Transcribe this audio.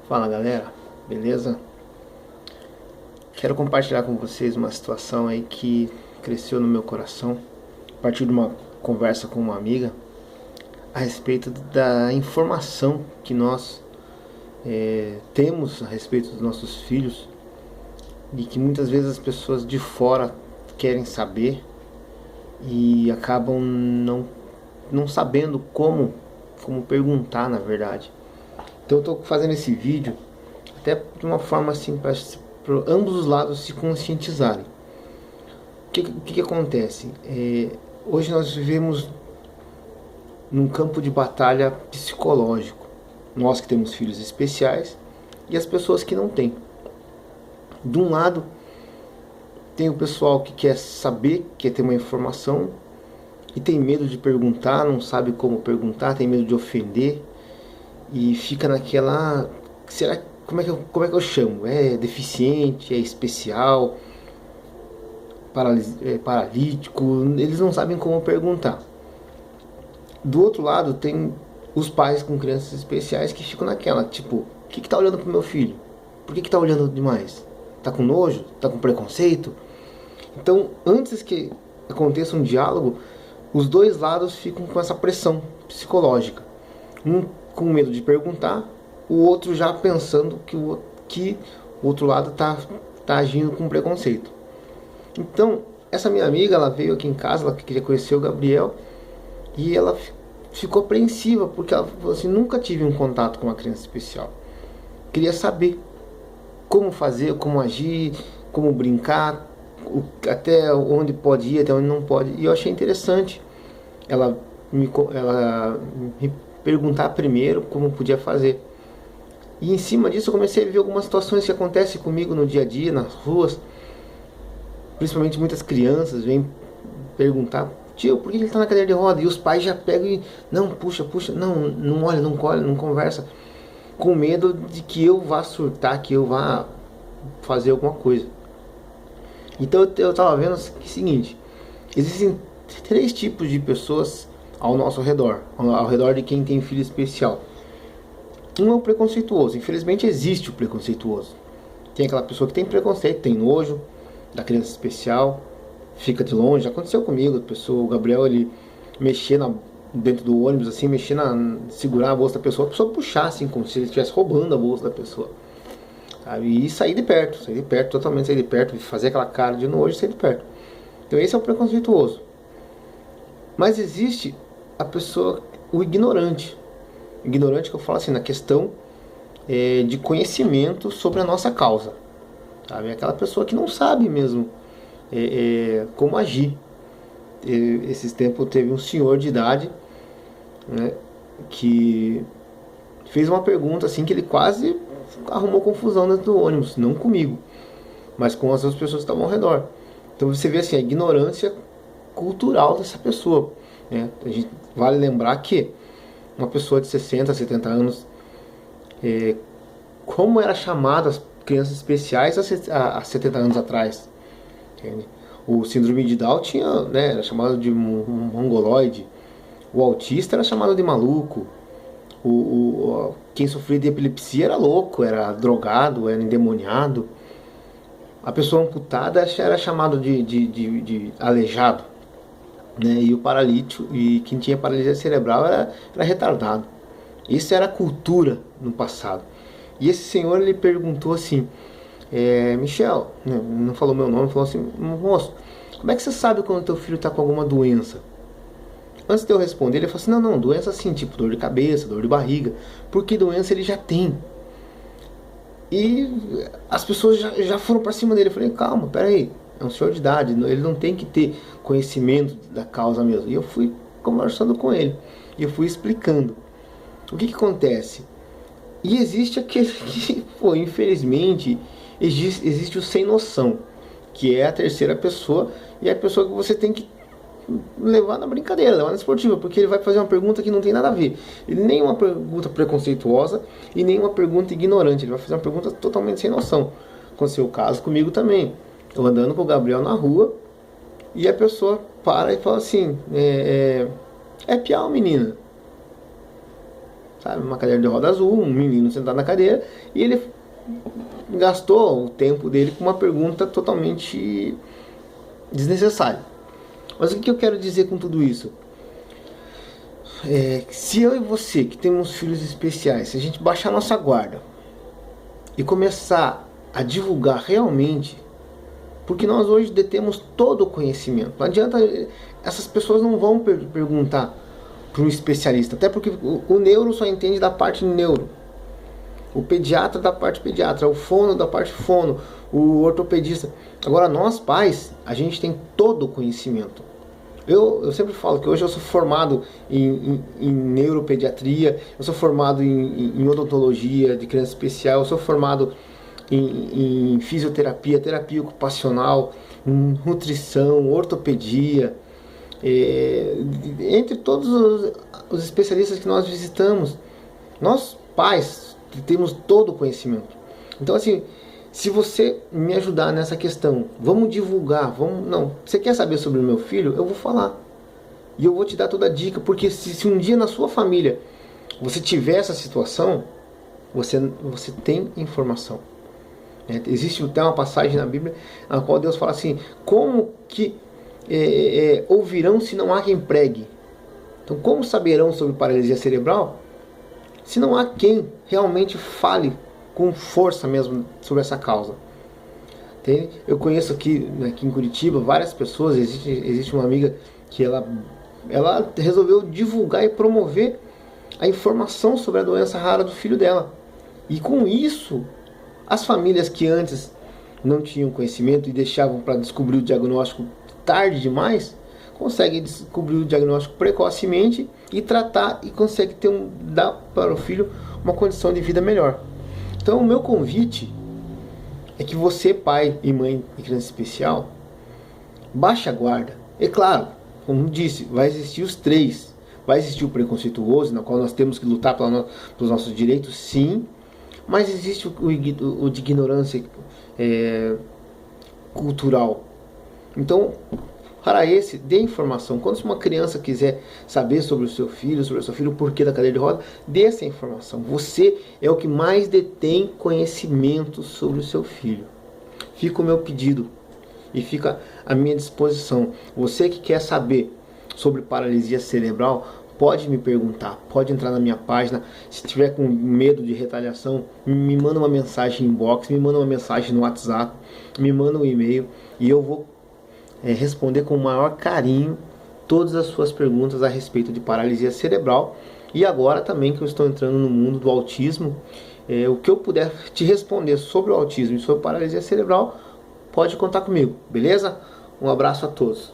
Fala galera, beleza? Quero compartilhar com vocês uma situação aí que cresceu no meu coração a partir de uma conversa com uma amiga a respeito da informação que nós temos a respeito dos nossos filhos e que muitas vezes as pessoas de fora querem saber e acabam não sabendo como perguntar, na verdade. Então eu estou fazendo esse vídeo até de uma forma assim para ambos os lados se conscientizarem. O que acontece? Hoje nós vivemos num campo de batalha psicológico. Nós que temos filhos especiais e as pessoas que não têm. De um lado, tem o pessoal que quer saber, quer ter uma informação e tem medo de perguntar, não sabe como perguntar, tem medo de ofender e fica naquela... será, como é que eu chamo? É deficiente, é especial, paralítico, eles não sabem como perguntar. Do outro lado tem os pais com crianças especiais que ficam naquela, tipo, o que tá olhando pro meu filho? Por que tá olhando demais? Tá com nojo? Tá com preconceito? Então, antes que aconteça um diálogo, os dois lados ficam com essa pressão psicológica. Um com medo de perguntar, o outro já pensando que o outro lado tá agindo com preconceito. Então, essa minha amiga, ela veio aqui em casa, ela queria conhecer o Gabriel, e ela ficou apreensiva, porque ela falou assim, nunca tive um contato com uma criança especial. Queria saber como fazer, como agir, como brincar, até onde pode ir, até onde não pode. E eu achei interessante ela me perguntar primeiro como podia fazer. E em cima disso eu comecei a ver algumas situações que acontecem comigo no dia a dia, nas ruas. Principalmente muitas crianças vêm perguntar, tio, por que ele está na cadeira de roda? E os pais já pegam e, não, puxa, não olha, não colhe, não conversa. Com medo de que eu vá surtar, que eu vá fazer alguma coisa. Então eu estava vendo o seguinte, existem três tipos de pessoas ao nosso redor, ao redor de quem tem filho especial. Um é o preconceituoso, infelizmente existe o preconceituoso. Tem aquela pessoa que tem preconceito, tem nojo da criança especial, fica de longe. Já aconteceu comigo, o Gabriel, ele mexer dentro do ônibus, assim, segurar a bolsa da pessoa, a pessoa puxar, assim, como se ele estivesse roubando a bolsa da pessoa. Sabe? E sair de perto, totalmente sair de perto, fazer aquela cara de nojo e sair de perto. Então esse é o preconceituoso. Mas existe a pessoa, o ignorante. Ignorante que eu falo assim, na questão de conhecimento sobre a nossa causa. Sabe? É aquela pessoa que não sabe mesmo como agir. Esses tempos teve um senhor de idade, né, que fez uma pergunta assim que ele quase arrumou confusão dentro do ônibus, não comigo, mas com as outras pessoas que estavam ao redor. Então você vê assim a ignorância cultural dessa pessoa, né? A gente vale lembrar que uma pessoa de 60, 70 anos, como era chamada as crianças especiais há 70 anos atrás, entende? O síndrome de Down tinha, né, era chamado de mongoloide. O autista era chamado de maluco. Quem sofria de epilepsia era louco, era drogado, era endemoniado. A pessoa amputada era chamado de aleijado, né? E o paralítico, e quem tinha paralisia cerebral era retardado. Isso era a cultura no passado. E esse senhor, ele perguntou assim, Michel, não falou meu nome, falou assim, moço, como é que você sabe quando teu filho está com alguma doença? Antes de eu responder, ele falou assim, não, doença assim, tipo dor de cabeça, dor de barriga, porque doença ele já tem. E as pessoas já foram para cima dele. Eu falei, calma, peraí, é um senhor de idade, ele não tem que ter conhecimento da causa mesmo. E eu fui conversando com ele, e eu fui explicando. O que acontece? E existe aquele que, pô, infelizmente, existe o sem noção, que é a terceira pessoa, e é a pessoa que você tem que levar na brincadeira, levar na esportiva, porque ele vai fazer uma pergunta que não tem nada a ver. Ele nem uma pergunta preconceituosa e nem uma pergunta ignorante, ele vai fazer uma pergunta totalmente sem noção. Aconteceu o caso comigo também. Eu andando com o Gabriel na rua e a pessoa para e fala assim, é piau, menina. sabe? Uma cadeira de roda azul, um menino sentado na cadeira, e ele gastou o tempo dele com uma pergunta totalmente desnecessária. Mas o que eu quero dizer com tudo isso? Se eu e você, que temos filhos especiais, se a gente baixar nossa guarda e começar a divulgar realmente, porque nós hoje detemos todo o conhecimento. Não adianta, essas pessoas não vão perguntar para um especialista, até porque o neuro só entende da parte neuro, o pediatra da parte pediatra, o fono da parte fono, o ortopedista. Agora nós pais, a gente tem todo o conhecimento. Eu sempre falo que hoje eu sou formado em neuropediatria, eu sou formado em odontologia de criança especial, eu sou formado em fisioterapia, terapia ocupacional, em nutrição, ortopedia, entre todos os especialistas que nós visitamos. Nós pais temos todo o conhecimento. Então assim, se você me ajudar nessa questão, vamos divulgar, você quer saber sobre o meu filho? Eu vou falar. E eu vou te dar toda a dica, porque se um dia na sua família você tiver essa situação, você tem informação. Existe até uma passagem na Bíblia na qual Deus fala assim: como que ouvirão se não há quem pregue? Então como saberão sobre paralisia cerebral se não há quem realmente fale com força mesmo sobre essa causa? Entende? Eu conheço aqui em Curitiba várias pessoas. Existe uma amiga que ela resolveu divulgar e promover a informação sobre a doença rara do filho dela. E com isso, as famílias que antes não tinham conhecimento e deixavam para descobrir o diagnóstico tarde demais, conseguem descobrir o diagnóstico precocemente e tratar, e conseguem dar para o filho uma condição de vida melhor. Então o meu convite é que você, pai e mãe de criança especial, baixe a guarda. É claro, como disse, vai existir os três. Vai existir o preconceituoso, na qual nós temos que lutar pelos nossos direitos, sim. Mas existe o de ignorância cultural. Então, para esse, dê informação. Quando uma criança quiser saber sobre o seu filho, o porquê da cadeira de roda, dê essa informação. Você é o que mais detém conhecimento sobre o seu filho. Fica o meu pedido e fica à minha disposição. Você que quer saber sobre paralisia cerebral, pode me perguntar, pode entrar na minha página. Se tiver com medo de retaliação, me manda uma mensagem inbox, me manda uma mensagem no WhatsApp, me manda um e-mail e eu vou responder com o maior carinho todas as suas perguntas a respeito de paralisia cerebral. E agora também que eu estou entrando no mundo do autismo, o que eu puder te responder sobre o autismo e sobre paralisia cerebral, pode contar comigo, beleza? Um abraço a todos.